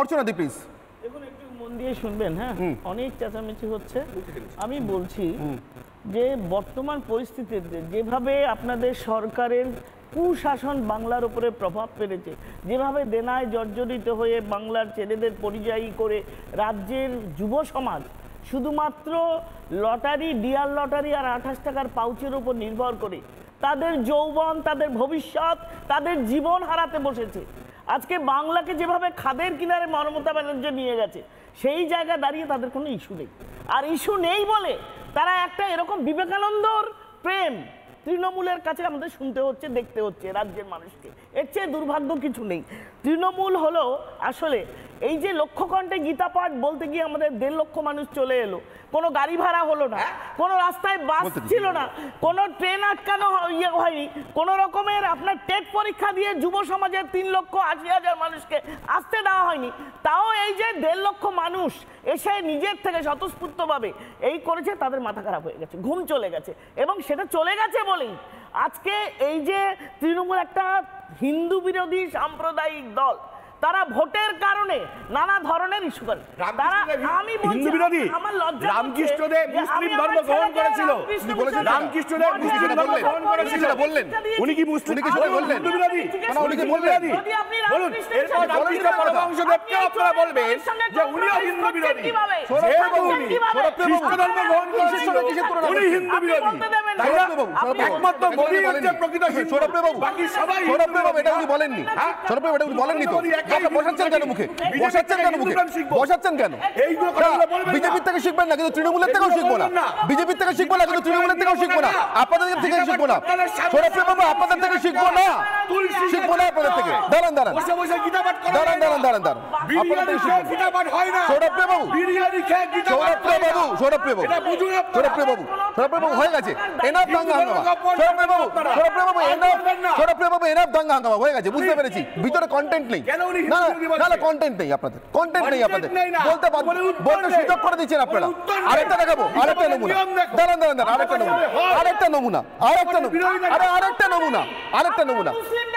অর্চনাদি please দেখুন একটু মন দিয়ে শুনবেন। হ্যাঁ, অনেক চেঁচামেচি হচ্ছে। আমি বলছি যে বর্তমান পরিস্থিতিতে যেভাবে আপনাদের সরকারের কুশাসন বাংলার উপরে প্রভাব ফেলেছে, যেভাবে দেনায় জর্জরিত হয়ে বাংলার ছেলেদের পরিযায়ী করে রাজ্যের যুব সমাজ শুধুমাত্র লটারি, ডিয়ার লটারি আর 28 টাকার পাউচের উপর নির্ভর করে তাদের যৌবন, তাদের ভবিষ্যৎ, তাদের জীবন হারাতে বসেছে। আজকে বাংলাকে যেভাবে খাদের কিনারে মমতা ব্যানার্জি নিয়ে গেছে, সেই জায়গায় দাঁড়িয়ে তাদের কোনো ইস্যু নেই। আর ইস্যু নেই বলে তারা একটা এরকম বিবেকানন্দর প্রেম তৃণমূলের কাছে আমাদের শুনতে হচ্ছে, দেখতে হচ্ছে রাজ্যের মানুষকে। এর চেয়ে দুর্ভাগ্য কিছু নেই। তৃণমূল হলো আসলে এই যে লক্ষ্যকণ্ঠে গীতা পাঠ বলতে গিয়ে আমাদের 1.5 লক্ষ মানুষ চলে এলো, কোনো গাড়ি ভাড়া হলো না, কোনো রাস্তায় বাস ছিল না, কোনো ট্রেন আটকানো হয়নি, কোনো রকমের আপনার টেট পরীক্ষা দিয়ে যুব সমাজের 3,80,000 মানুষকে আসতে দেওয়া হয়নি। তাও এই যে 1.5 লক্ষ মানুষ এসে নিজের থেকে স্বতঃস্ফূর্তভাবে এই করেছে, তাদের মাথা খারাপ হয়ে গেছে, ঘুম চলে গেছে। এবং সেটা চলে গেছে বলেই আজকে এই যে তৃণমূল একটা হিন্দু বিরোধী সাম্প্রদায়িক দল, তারা ভোটের কারণে নানা ধরনের ইস্যু করে। তারা আমি হিন্দু বিরোধী, রামকৃষ্ণদেব মুসলিম ধর্ম গ্রহণ করেছিল, রামকৃষ্ণদেব মুসলিম ধর্ম গ্রহণ করেছিল বললেন, উনি কি মুসলিম বললেন? হিন্দু বিরোধী না, উনি কি বললেন? বলুন, এরপর রামকৃষ্ণ পরমহংসদেবকে আপনারা বলবেন যে উনিও হিন্দু বিরোধী, যেহেতু উনি খ্রিস্ট ধর্ম গ্রহণ করেছিল উনি হিন্দু বিরোধী, তাই না? একমাত্র মোদী হচ্ছে প্রকৃত হিন্দু, বাকি সবাই হিন্দু। এটা উনি বলেননি, সৌরভ এটা উনি বলেননি তো। বসাচ্ছেন কেন মুখে? বসাচ্ছেন কেন মুখে? বসাচ্ছেন কেন? বিজেপির থেকে শিখবেন না, কিন্তু তৃণমূলের থেকেও শিখবো না। বিজেপির থেকে শিখবো না, কিন্তু তৃণমূলের থেকেও শিখবো না। আপনাদের থেকে শিখবো না, সৌরভ বাবু, আপনাদের থেকে শিখবো না, শিখবো না আপনাদের থেকে। দাঁড়ান দাঁড়ান দাঁড়ান দাঁড়ান দাঁড়ান দাঁড়ান আপনাদের থেকে শিখবো। সৌরভ বাবু, সৌরভ বাবু, সৌরভ বাবু, সৌরভ বাবু হয়ে গেছে, এনাফ দাঙ্গা হাঙ্গামা। সৌরভ বাবু, সৌরভ বাবু, এনাফ, সৌরভ বাবু, এনাফ দাঙ্গা হাঙ্গামা হয়ে গেছে, বুঝতে পেরেছি। ভিতরে কন্টেন্ট নেই, না না কন্টেন্ট নেই আপনাদের, কন্টেন্ট নেই আপনাদের, বলতে সুযোগ করে দিচ্ছেন আপনারা। আরেকটা দেখাবো, আরেকটা নমুনা। দাঁড়ান দাঁড়ান দাঁড়ান, আরেকটা নমুনা, আরেকটা নমুনা, আরেকটা নমুনা, আরে আরেকটা নমুনা, আরেকটা নমুনা।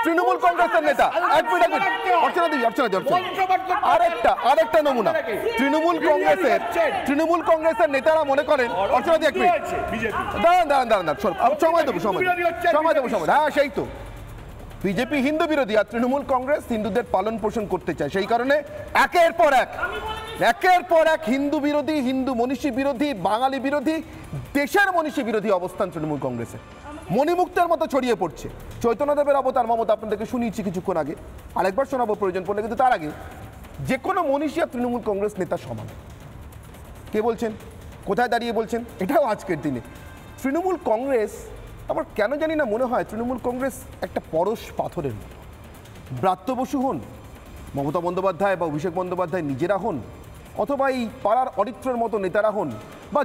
তৃণমূল কংগ্রেসের নেতা, এক মিনিট, অর্চনা দেবী, অর্চনা দেবী, আরেকটা নমুনা। তৃণমূল কংগ্রেসের নেতারা মনে করেন, অর্চনা দেবী, এক মিনিট, দাঁড়ান দাঁড়ান দাঁড়ান, সময় দেবো, সময় দেবো, হ্যাঁ সেই তো। বিজেপি হিন্দু বিরোধী আর তৃণমূল কংগ্রেস হিন্দুদের পালন পোষণ করতে চায়, সেই কারণে একের পর এক হিন্দু বিরোধী, হিন্দু মনীষী বিরোধী, বাঙালি বিরোধী, দেশের মনীষী বিরোধী অবস্থান তৃণমূল কংগ্রেসের। মণিমুক্তের মতো ছড়িয়ে পড়ছে। চৈতন্যদেবের অবতার মমতা আপনাদেরকে শুনিয়েছি কিছুক্ষণ আগে, আরেকবার শোনাবো প্রয়োজন পড়লে, কিন্তু তার আগে যে কোনো মনীষী আর তৃণমূল কংগ্রেস নেতা সমান। কে বলছেন? কোথায় দাঁড়িয়ে বলছেন? এটাও আজকের দিনে তৃণমূল কংগ্রেস, আমার কেন জানি না মনে হয় তৃণমূল কংগ্রেস একটা পরশ পাথরের মতো। ব্রাত্য বসু হন, মমতা বন্দ্যোপাধ্যায় বা অভিষেক বন্দ্যোপাধ্যায় নিজেরা হন, অথবা এই পাড়ার অরিত্রের মতো নেতারা হন, বা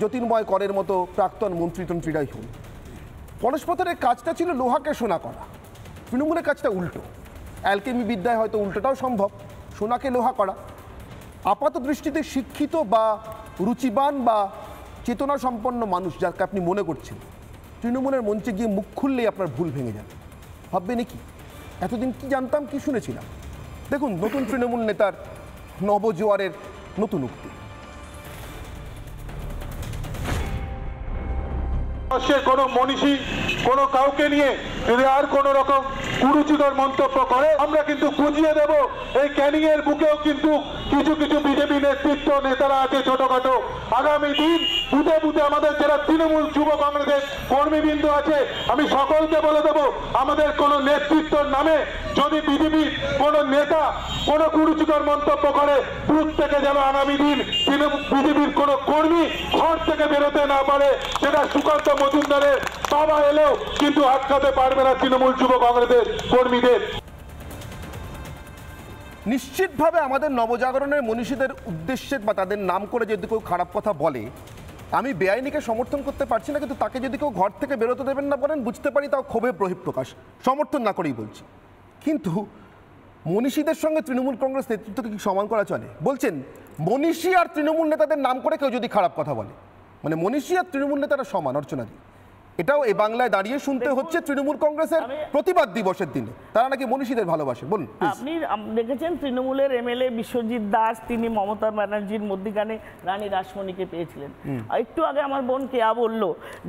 জ্যোতির্ময় করের মতো প্রাক্তন মন্ত্রীতন্ত্রীরাই হন। পরশ পাথরের কাজটা ছিল লোহাকে সোনা করা, তৃণমূলের কাজটা উল্টো। অ্যালকেমি বিদ্যায় হয়তো উল্টোটাও সম্ভব, সোনাকে লোহা করা। আপাত দৃষ্টিতে শিক্ষিত বা রুচিবান বা চেতনা সম্পন্ন মানুষ যাকে আপনি মনে করছেন, তৃণমূলের মঞ্চে গিয়ে মুখ খুললেই আপনার ভুল ভেঙে যাবে। ভাববেন কি এতদিন কি জানতাম, কি শুনেছিলাম। দেখুন নতুন তৃণমূল নেতার নবজোয়ারের নতুন উক্তি। কোনো মনীষী কোনো কাউকে নিয়ে যদি আর কোনো রকম কুরুচিকর মন্তব্য করে, আমরা কিন্তু বুঝিয়ে দেব। এই ক্যানিং এর বুকেও কিন্তু কিছু কিছু বিজেপি নেতৃত্ব নেতারা আছে ছোটখাটো। আগামী দিন বুথে বুথে আমাদের যারা তৃণমূল যুব কংগ্রেসের কর্মীবৃন্দ আছে, আমি সকলকে বলে দেবো, আমাদের কোনো নেতৃত্বর নামে যদি বিজেপির কোনো নেতা কোনো কুরুচিকর মন্তব্য করে, বুথ থেকে যেন আগামী দিন বিজেপির কোনো কর্মী ঘর থেকে বেরোতে না পারে। সেটা সুকান্ত মজুমদারের বাবা এলেও কিন্তু আটকাতে পারবে না তৃণমূল যুব কংগ্রেসের কর্মীদের। নিশ্চিতভাবে আমাদের নবজাগরণের মনীষীদের উদ্দেশ্যে বা তাদের নাম করে যদি কেউ খারাপ কথা বলে, আমি বেআইনিকে সমর্থন করতে পারছি না, কিন্তু তাকে যদি কেউ ঘর থেকে বেরোতে দেবেন না বলেন, বুঝতে পারি তাও ক্ষোভের বহিঃপ্রকাশ, সমর্থন না করেই বলছি। কিন্তু মনীষীদের সঙ্গে তৃণমূল কংগ্রেস নেতৃত্বকে কি সমান করা চলে? বলছেন মনীষী আর তৃণমূল নেতাদের নাম করে কেউ যদি খারাপ কথা বলে, মানে মনীষী আর তৃণমূল নেতারা সমান। অর্চনাদি, এটাও এই বাংলায় দাঁড়িয়ে শুনতে হচ্ছে তৃণমূল কংগ্রেসের প্রতিবাদ দিবসের দিনে। তারা নাকি মনীষীদের ভালোবাসে। বলুন আপনি দেখেছেন তৃণমূলের এমএলএ বিশ্বজিৎ দাস তিনি মমতা ব্যানার্জির মধ্যিখানে রানী রাসমণিকে পেয়েছিলেন। একটু আগে আমার বোন কেয়া বলল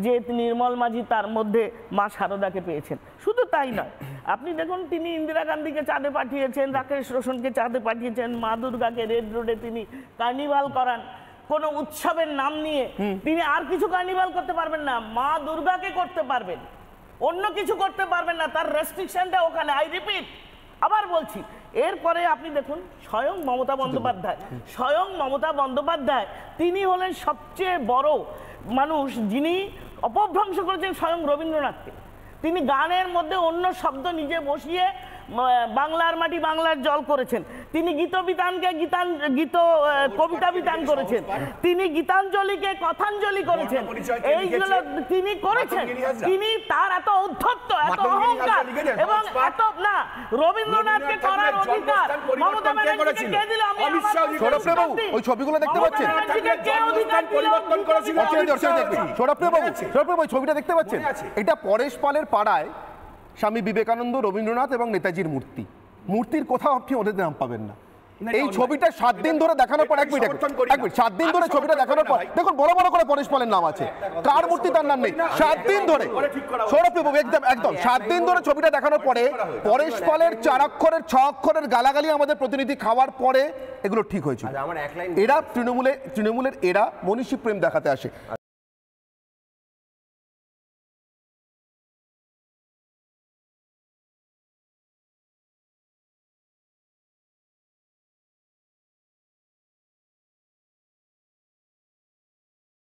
যে নির্মল মাঝি তার মধ্যে মা শারদাকে পেয়েছেন। শুধু তাই নয়, আপনি দেখুন তিনি ইন্দিরা গান্ধীকে চাঁদে পাঠিয়েছেন, রাকেশ রোশনকে চাঁদে পাঠিয়েছেন, মা দুর্গাকে রেড রোডে তিনি কার্নিভাল করান। কোন উৎসবের নাম নিয়ে তিনি আর কিছু কার্নিভাল করতে পারবেন না, মা দুর্গাকে করতে পারবেন, অন্য কিছু করতে পারবেন না। তার রেস্ট্রিকশনটা ওখানে। আই রিপিট, আবার বলছি, এরপরে আপনি দেখুন স্বয়ং মমতা বন্দ্যোপাধ্যায় তিনি হলেন সবচেয়ে বড় মানুষ যিনি অপভ্রংশ করেছেন স্বয়ং রবীন্দ্রনাথকে। তিনি গানের মধ্যে অন্য শব্দ নিজে বসিয়ে বাংলার মাটি বাংলার জল করেছেন। তিনি গীতবিতানকে কবিতা বিতান করেছেন। তিনি গীতাঞ্জলিকে কথাঞ্জলি করেছেন। এইগুলো তিনি করেছেন। তিনি তার এত ঔদ্ধত্য, এত অহংকার এবং এত না, রবীন্দ্রনাথকে করার অধিকার মমতা ব্যানার্জিকে কে দিল? সৌরভবাবু ওই ছবিগুলো দেখতে পাচ্ছেন? সৌরভবাবু ওই ছবিটা দেখতে পাচ্ছেন? এটা পরেশ পালের পাড়ায় স্বামী বিবেকানন্দ, রবীন্দ্রনাথ এবং নেতাজির মূর্তির কোথাও আপনি ওদের নাম পাবেন না। এই ছবিটা 7 দিন ধরে দেখানোর পর 1 মিনিট 7 দিন ধরে ছবিটা দেখানোর পর দেখুন বড় বড় করে পরেশ পালের নাম আছে, কার মূর্তি তার নাম নেই। 7 দিন ধরে সৌরভবাবু একদম 7 দিন ধরে ছবিটা দেখানোর পরে পরেশ পালের 4 অক্ষরের 6 অক্ষরের গালাগালি আমাদের প্রতিনিধি খাওয়ার পরে এগুলো ঠিক হয়েছিল। এরা তৃণমূলের এরা মনীষী প্রেম দেখাতে আসে।